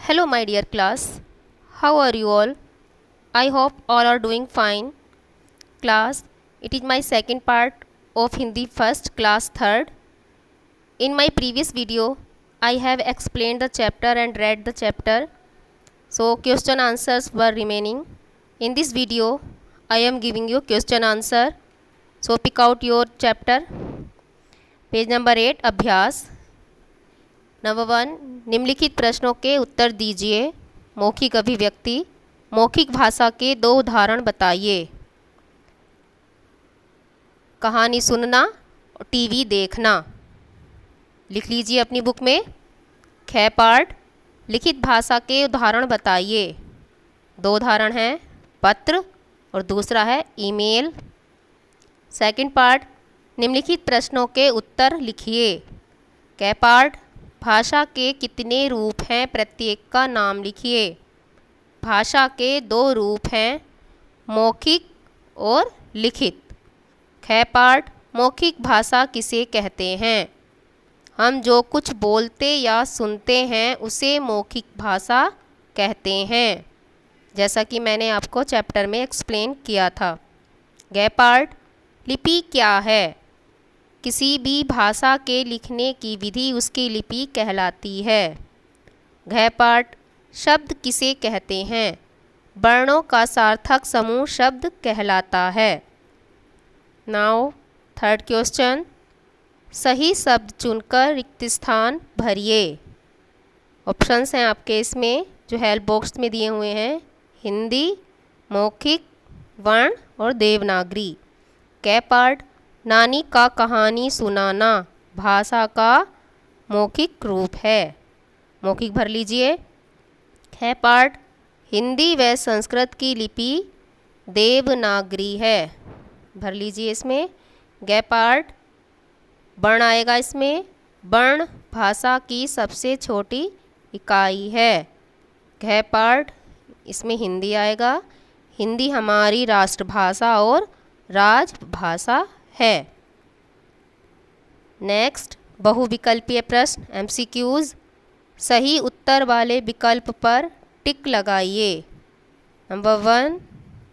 Hello, my dear class. How are you all? I hope all are doing fine. Class, it is my second part of Hindi first class third. In my previous video, I have explained the chapter and read the chapter. So, question answers were remaining. In this video, I am giving you question answer. So, pick out your chapter. Page number 8 अभ्यास number 1 निम्नलिखित प्रश्नों के उत्तर दीजिए। मौखिक अभिव्यक्ति मौखिक भाषा के 2 उदाहरण बताइए। कहानी सुनना और टीवी देखना। लिख लीजिए अपनी बुक में। ख पार्ट लिखित भाषा के उदाहरण बताइए। 2 उदाहरण हैं, पत्र और दूसरा है ईमेल। सेकंड पार्ट निम्नलिखित प्रश्नों के उत्तर लिखिए। क पार्ट भाषा के कितने रूप हैं, प्रत्येक का नाम लिखिए। भाषा के 2 रूप हैं, मौखिक और लिखित। ख पार्ट मौखिक भाषा किसे कहते हैं? हम जो कुछ बोलते या सुनते हैं उसे मौखिक भाषा कहते हैं, जैसा कि मैंने आपको चैप्टर में एक्सप्लेन किया था। ग पार्ट लिपि क्या है? किसी भी भाषा के लिखने की विधि उसकी लिपि कहलाती है। घ पार्ट शब्द किसे कहते हैं? वर्णों का सार्थक समूह शब्द कहलाता है। नाउ थर्ड क्वेश्चन, सही शब्द चुनकर रिक्त स्थान भरिए। ऑप्शंस हैं आपके इसमें जो हेल्प बॉक्स में दिए हुए हैं, हिंदी, मौखिक, वर्ण और देवनागरी। क पार्ट नानी का कहानी सुनाना भाषा का मौखिक रूप है, मौखिक भर लीजिए। ख पार्ट हिंदी व संस्कृत की लिपि देवनागरी है, भर लीजिए इसमें। ग पार्ट वर्ण आएगा इसमें, वर्ण भाषा की सबसे छोटी इकाई है। घ पार्ट इसमें हिंदी आएगा, हिंदी हमारी राष्ट्रभाषा और राजभाषा है। नेक्स्ट बहुविकल्पीय प्रश्न एमसीक्यूज। सही उत्तर वाले विकल्प पर टिक लगाइए। नंबर 1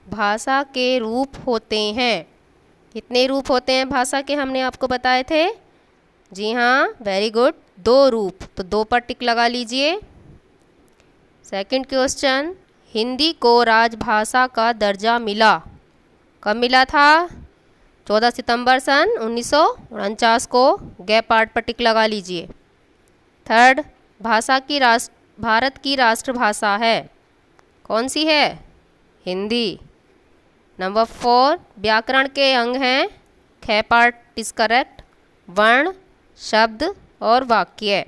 भाषा के रूप होते हैं। कितने रूप होते हैं भाषा के, हमने आपको बताए थे। जी हाँ, वेरी गुड, 2 रूप, तो 2 पर टिक लगा लीजिए। सेकंड क्वेश्चन, हिंदी को राजभाषा का दर्जा मिला। कब मिला था? 14 सितंबर सन 1949 को। ग पार्ट पर टिक लगा लीजिए। थर्ड भारत की राष्ट्रभाषा है, कौन सी है? हिंदी। नंबर 4 व्याकरण के अंग हैं। ख पार्ट इज करेक्ट, वर्ण, शब्द और वाक्य।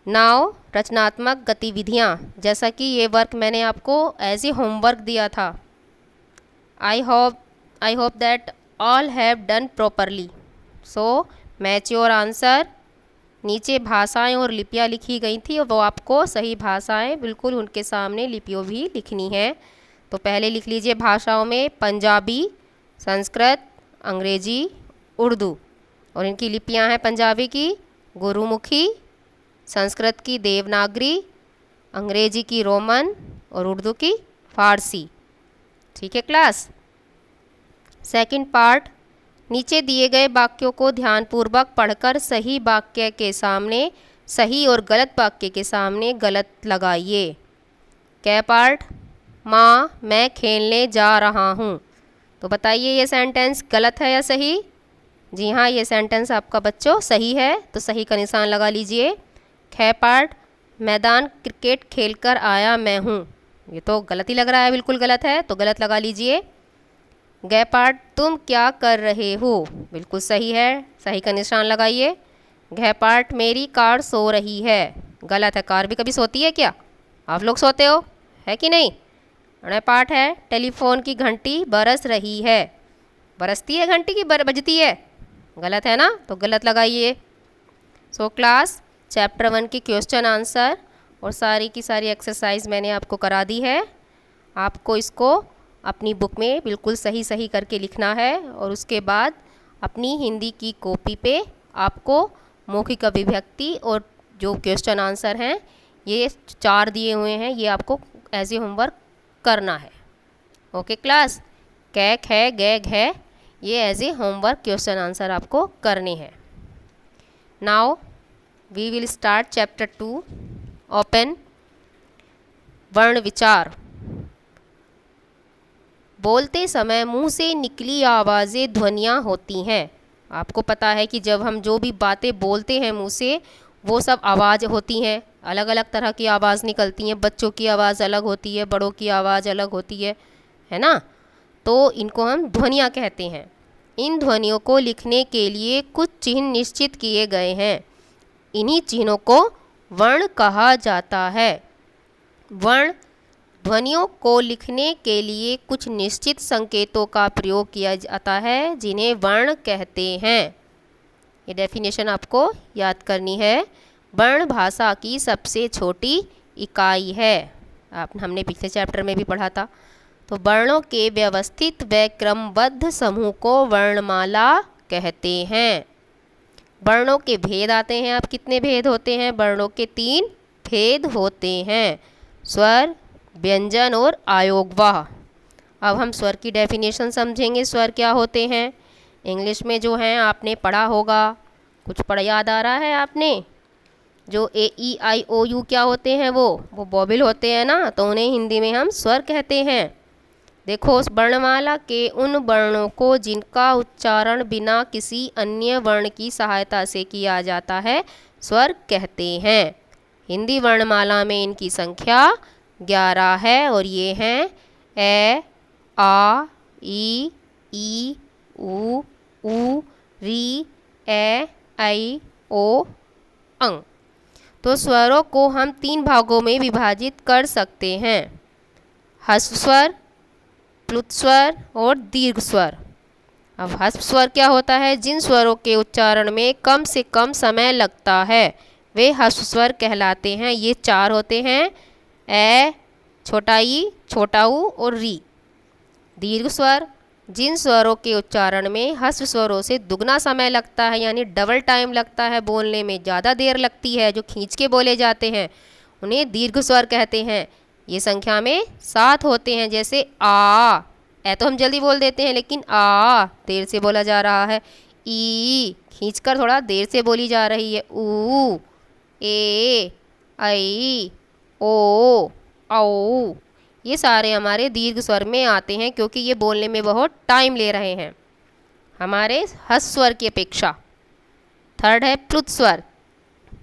नाउ रचनात्मक गतिविधियाँ, जैसा कि ये वर्क मैंने आपको एज ए होमवर्क दिया था। I hope that all have done properly. So match your answer. नीचे भाषाएं और लिपियाँ लिखी गई थी और वो आपको सही भाषाएं बिल्कुल उनके सामने लिपियों भी लिखनी है। तो पहले लिख लीजिए भाषाओं में पंजाबी, संस्कृत, अंग्रेजी, उर्दू। और इनकी लिपियाँ हैं पंजाबी की गुरुमुखी, संस्कृत की देवनागरी, अंग्रेजी की रोमन और उर्दू की फारसी। ठीक है क्लास। सेकंड पार्ट, नीचे दिए गए वाक्यों को ध्यानपूर्वक पढ़कर सही वाक्य के सामने सही और गलत वाक्य के सामने गलत लगाइए। क पार्ट माँ मैं खेलने जा रहा हूँ। तो बताइए ये सेंटेंस गलत है या सही? जी हाँ, ये सेंटेंस आपका बच्चों सही है, तो सही का निशान लगा लीजिए। ख पार्ट मैदान क्रिकेट खेलकर आया मैं हूँ। ये तो गलत ही लग रहा है, बिल्कुल गलत है, तो गलत लगा लीजिए। ग पार्ट तुम क्या कर रहे हो, बिल्कुल सही है, सही का निशान लगाइए। घ पार्ट मेरी कार सो रही है, गलत है, कार भी कभी सोती है क्या? आप लोग सोते हो, है कि नहीं? ण पार्ट है टेलीफोन की घंटी बरस रही है, बरसती है घंटी की बजती है? गलत है ना, तो गलत लगाइए। सो क्लास चैप्टर 1 की क्वेश्चन आंसर और सारी की सारी एक्सरसाइज मैंने आपको करा दी है। आपको इसको अपनी बुक में बिल्कुल सही सही करके लिखना है और उसके बाद अपनी हिंदी की कॉपी पे आपको मौखिक अभिव्यक्ति और जो क्वेश्चन आंसर हैं ये 4 दिए हुए हैं, ये आपको एज ए होमवर्क करना है। ओके क्लास, कै खे गे घे, ये as a homework question answer आपको करने हैं। Now we will start chapter 2। Open. वर्ण विचार। बोलते समय मुंह से निकली आवाज़ें ध्वनियाँ होती हैं। आपको पता है कि जब हम जो भी बातें बोलते हैं मुंह से, वो सब आवाज़ होती हैं, अलग अलग तरह की आवाज़ निकलती हैं। बच्चों की आवाज़ अलग होती है, बड़ों की आवाज़ अलग होती है ना। तो इनको हम ध्वनियाँ कहते हैं। इन ध्वनियों को लिखने के लिए कुछ चिन्ह निश्चित किए गए हैं। इन्हीं चिन्हों को वर्ण कहा जाता है। वर्ण ध्वनियों को लिखने के लिए कुछ निश्चित संकेतों का प्रयोग किया जाता है, जिन्हें वर्ण कहते हैं। ये डेफिनेशन आपको याद करनी है। वर्ण भाषा की सबसे छोटी इकाई है। हमने पिछले चैप्टर में भी पढ़ा था। तो वर्णों के व्यवस्थित व क्रमबद्ध समूह को वर्णमाला कहते हैं। वर्णों के भेद आते हैं। अब कितने भेद होते हैं? वर्णों के 3 भेद होते हैं, स्वर, व्यंजन और आयोगवाह। अब हम स्वर की डेफिनेशन समझेंगे। स्वर क्या होते हैं? इंग्लिश में जो हैं आपने पढ़ा होगा, कुछ पढ़ा याद आ रहा है आपने? जो ए ई आई ओ यू क्या होते हैं? वो वोवेल होते हैं ना, तो उन्हें हिंदी में हम स्वर कहते हैं। देखो, उस वर्णमाला के उन वर्णों को जिनका उच्चारण बिना किसी अन्य वर्ण की सहायता से किया जाता है, स्वर कहते हैं। हिंदी वर्णमाला में इनकी संख्या 11 है और ये हैं ए, आ, ई, उ, री, ए, ऐ, ओ, अंग। तो स्वरों को हम 3 भागों में विभाजित कर सकते हैं, ह्रस्व स्वर, प्लुत स्वर और दीर्घ स्वर। अब ह्रस्व स्वर क्या होता है? जिन स्वरों के उच्चारण में कम से कम समय लगता है, वे ह्रस्व स्वर कहलाते हैं। ये 4 होते हैं, ए, छोटा ई, छोटा ऊ और री। दीर्घ स्वर, जिन स्वरों के उच्चारण में ह्रस्व स्वरों से दुगना समय लगता है, यानी डबल टाइम लगता है, बोलने में ज़्यादा देर लगती है, जो खींच के बोले जाते हैं, उन्हें दीर्घ स्वर कहते हैं। ये संख्या में 7 होते हैं, जैसे आ, ए तो हम जल्दी बोल देते हैं, लेकिन आ देर से बोला जा रहा है। ई खींचकर थोड़ा देर से बोली जा रही है। ऊ, ए, ऐ, ओ, औ, ये सारे हमारे दीर्घ स्वर में आते हैं, क्योंकि ये बोलने में बहुत टाइम ले रहे हैं हमारे ह्रस्व स्वर की अपेक्षा। थर्ड है प्लुत स्वर।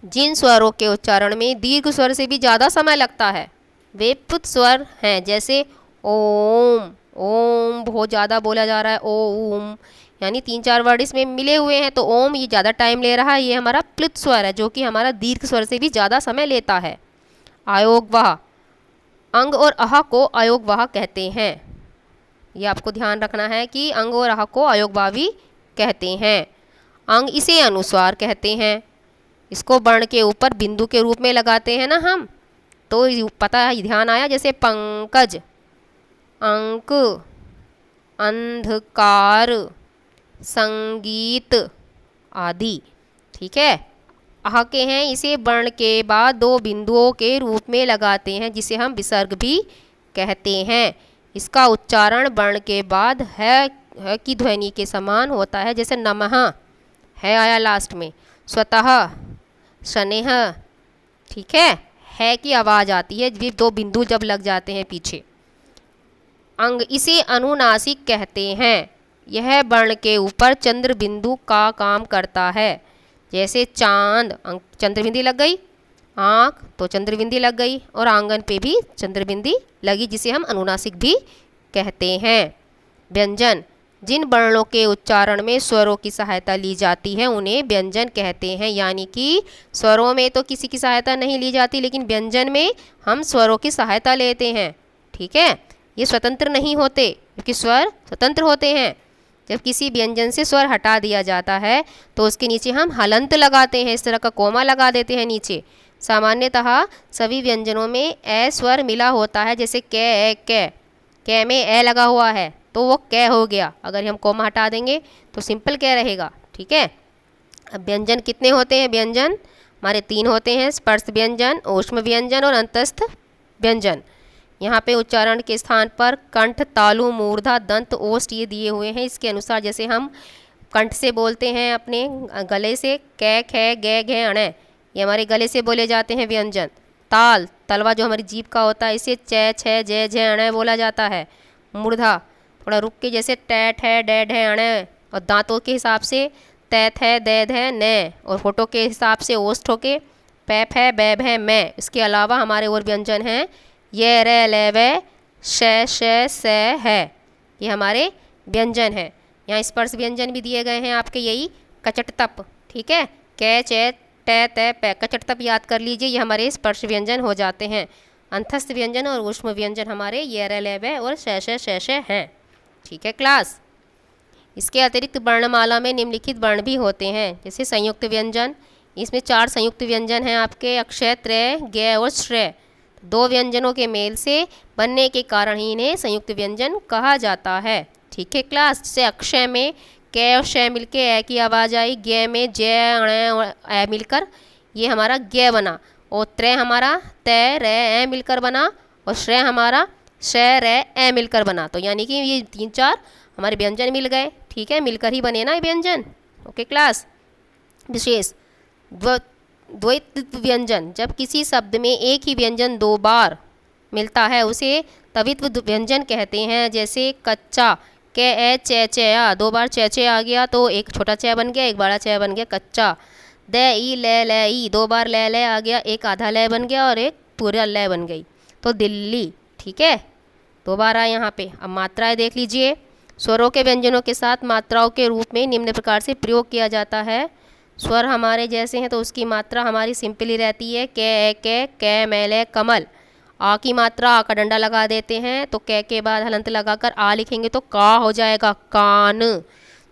जिन स्वरों के उच्चारण में दीर्घ स्वर से भी ज़्यादा समय लगता है, वे प्लुत स्वर हैं, जैसे ओम। ओम बहुत ज़्यादा बोला जा रहा है, ओम, यानी 3-4 वर्ड इसमें मिले हुए हैं, तो ओम ये ज़्यादा टाइम ले रहा है, ये हमारा प्लुत स्वर है, जो कि हमारा दीर्घ स्वर से भी ज़्यादा समय लेता है। आयोगवाह, अंग और अह को आयोगवाह कहते हैं। ये आपको ध्यान रखना है कि अंग और अह को आयोगवाह भी कहते हैं। अंग इसे अनुस्वार कहते हैं। इसको वर्ण के ऊपर बिंदु के रूप में लगाते हैं ना हम, तो पता है, ध्यान आया? जैसे पंकज, अंक, अंधकार, संगीत आदि। ठीक है। आह के हैं, इसे वर्ण के बाद 2 बिंदुओं के रूप में लगाते हैं, जिसे हम विसर्ग भी कहते हैं। इसका उच्चारण वर्ण के बाद है की ध्वनि के समान होता है, जैसे नमः, है आया लास्ट में, स्वतः, स्नेह। ठीक है की आवाज़ आती है, ये 2 बिंदु जब लग जाते हैं पीछे। अंग इसे अनुनासिक कहते हैं। यह वर्ण के ऊपर चंद्र बिंदु का काम करता है, जैसे चांद, चंद्रबिंदी लग गई, आँख तो चंद्रबिंदी लग गई, और आंगन पे भी चंद्रबिंदी लगी, जिसे हम अनुनासिक भी कहते हैं। व्यंजन, जिन वर्णों के उच्चारण में स्वरों की सहायता ली जाती है, उन्हें व्यंजन कहते हैं। यानी कि स्वरों में तो किसी की सहायता नहीं ली जाती, लेकिन व्यंजन में हम स्वरों की सहायता लेते हैं। ठीक है। ये स्वतंत्र नहीं होते, क्योंकि स्वर स्वतंत्र होते हैं। जब किसी व्यंजन से स्वर हटा दिया जाता है, तो उसके नीचे हम हलंत लगाते हैं, इस तरह का कोमा लगा देते हैं नीचे। सामान्यतः सभी व्यंजनों में ए स्वर मिला होता है, जैसे कै में ए लगा हुआ है, तो वो कै हो गया। अगर हम कोमा हटा देंगे तो सिंपल कै रहेगा। ठीक है। अब व्यंजन कितने होते हैं? व्यंजन हमारे 3 होते हैं, स्पर्श व्यंजन, ऊष्म व्यंजन और अंतस्थ व्यंजन। यहाँ पे उच्चारण के स्थान पर कंठ, तालु, मूर्धा, दंत, ओष्ठ ये दिए हुए हैं। इसके अनुसार जैसे हम कंठ से बोलते हैं अपने गले से, कै, खे, गे, घे, अणे, ये हमारे गले से बोले जाते हैं व्यंजन। ताल, तलवा जो हमारी जीभ का होता है, इसे चे, छे, जे, झे, अणे बोला जाता है। मूर्धा थोड़ा रुक के, जैसे टे, ठे, डे, ढे, अणे। और दांतों के हिसाब से तै, थे, दे, धे, ने। और होठों के हिसाब से ओष्ठों के पै, फै, बै, भै, मैं। इसके अलावा हमारे और व्यंजन हैं ये, रे, ले, वे, शे, शे, से, है। ये हमारे व्यंजन है। यहाँ स्पर्श व्यंजन भी दिए गए हैं आपके, यही कचट तप, ठीक है। कै, चे, टे, ते, पै, कचट तप याद कर लीजिए, ये हमारे स्पर्श व्यंजन हो जाते हैं। अंतस्थ व्यंजन और ऊष्म व्यंजन हमारे ये, रे, ले, वे और शे हैं, ठीक है क्लास। इसके अतिरिक्त वर्णमाला में निम्नलिखित वर्ण भी होते हैं, जैसे संयुक्त व्यंजन। इसमें 4 संयुक्त व्यंजन हैं आपके, अक्षय, त्रय, ज्ञ और श्रेय। 2 व्यंजनों के मेल से बनने के कारण ही इन्हें संयुक्त व्यंजन कहा जाता है, ठीक है क्लास। जैसे अक्षय में कै और शय मिलके ए की आवाज़ आई, ज्ञ में जय, अण और ए मिलकर ये हमारा ज्ञ बना। और त्रय हमारा तय, रे, ए मिलकर बना। और श्रेय हमारा शय, रे, ए मिलकर बना। तो यानी कि ये 3-4 हमारे व्यंजन मिल गए, ठीक है, मिलकर ही बने ना व्यंजन, ओके क्लास। विशेष द्वैत व्यंजन, जब किसी शब्द में एक ही व्यंजन 2 बार मिलता है उसे तवित्व व्यंजन कहते हैं। जैसे कच्चा, के, ए, चे, चया, 2 बार चे, चे आ गया तो एक छोटा चे बन गया, एक बड़ा चे बन गया, कच्चा। दे, ई, ले, ले, ई, 2 बार ले, ले आ गया, एक आधा ले बन गया और एक पूरा ले बन गई, तो दिल्ली, ठीक है। 2 बार आए यहाँ पे। अब मात्राएं देख लीजिए। स्वरों के व्यंजनों के साथ मात्राओं के रूप में निम्न प्रकार से प्रयोग किया जाता है। स्वर हमारे जैसे हैं तो उसकी मात्रा हमारी सिंपली रहती है, कै, मैले, कमल। आ की मात्रा आ का डंडा लगा देते हैं, तो कै के बाद हलंत लगाकर आ लिखेंगे तो का हो जाएगा, कान।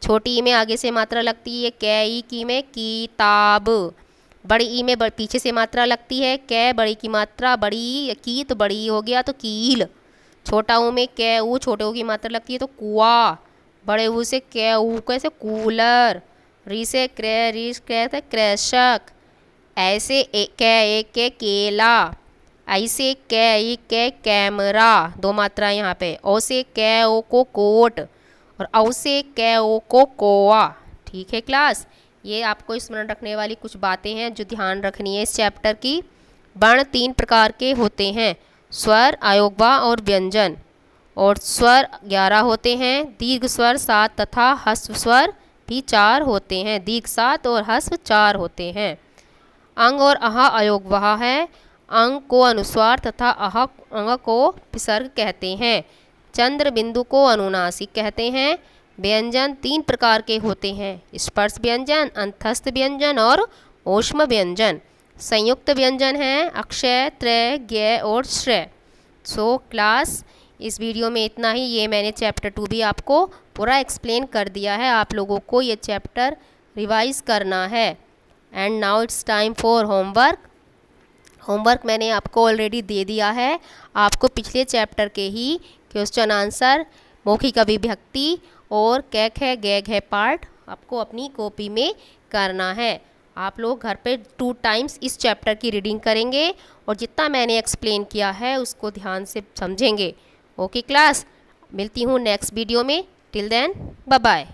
छोटी ई में आगे से मात्रा लगती है, कै, ई की में किताब। बड़ी ई में पीछे से मात्रा लगती है, कै, बड़ी की मात्रा बड़ी, की तो बड़ी हो गया तो कील। छोटा ऊ में कै, ऊ, छोटे ऊ की मात्रा लगती है तो कुआ। बड़े ऊ से कै, ऊ कैसे कूलर। री से क्रय, री से कृषक। ऐसे कै, एक के केला। ऐसे कै, एक के कैमरा, 2 मात्रा यहाँ पे। ओ से कै, ओ को कोट। और औ से कै, ओ को कोआ, ठीक है क्लास। ये आपको स्मरण रखने वाली कुछ बातें हैं जो ध्यान रखनी है इस चैप्टर की। वर्ण 3 प्रकार के होते हैं, स्वर, अयोगवा और व्यंजन। और स्वर 11 होते हैं, दीर्घ स्वर 7 तथा ह्रस्व स्वर भी 4 होते हैं। दीर्घ 7 और ह्रस्व 4 होते हैं। अंग और अह अयोगवाह है। अंग को अनुस्वार तथा अह अंग को विसर्ग कहते हैं। चंद्र बिंदु को अनुनासिक कहते हैं। व्यंजन 3 प्रकार के होते हैं, स्पर्श व्यंजन, अंतस्थ व्यंजन और ऊष्म व्यंजन। संयुक्त व्यंजन हैं अक्षय, त्रय, ज्ञ और श्रेय। सो क्लास, इस वीडियो में इतना ही। ये मैंने चैप्टर 2 भी आपको पूरा एक्सप्लेन कर दिया है। आप लोगों को ये चैप्टर रिवाइज करना है। And now it's time for homework. Homework मैंने आपको ऑलरेडी दे दिया है। आपको पिछले चैप्टर के ही क्वेश्चन आंसर, मौखिक अभिव्यक्ति और कै, खे, गे, घे पार्ट आपको अपनी कॉपी में करना है। आप लोग घर पे 2 टाइम्स इस चैप्टर की रीडिंग करेंगे और जितना मैंने एक्सप्लेन किया है उसको ध्यान से समझेंगे, ओके क्लास। मिलती हूँ नेक्स्ट वीडियो में। Till then bye bye.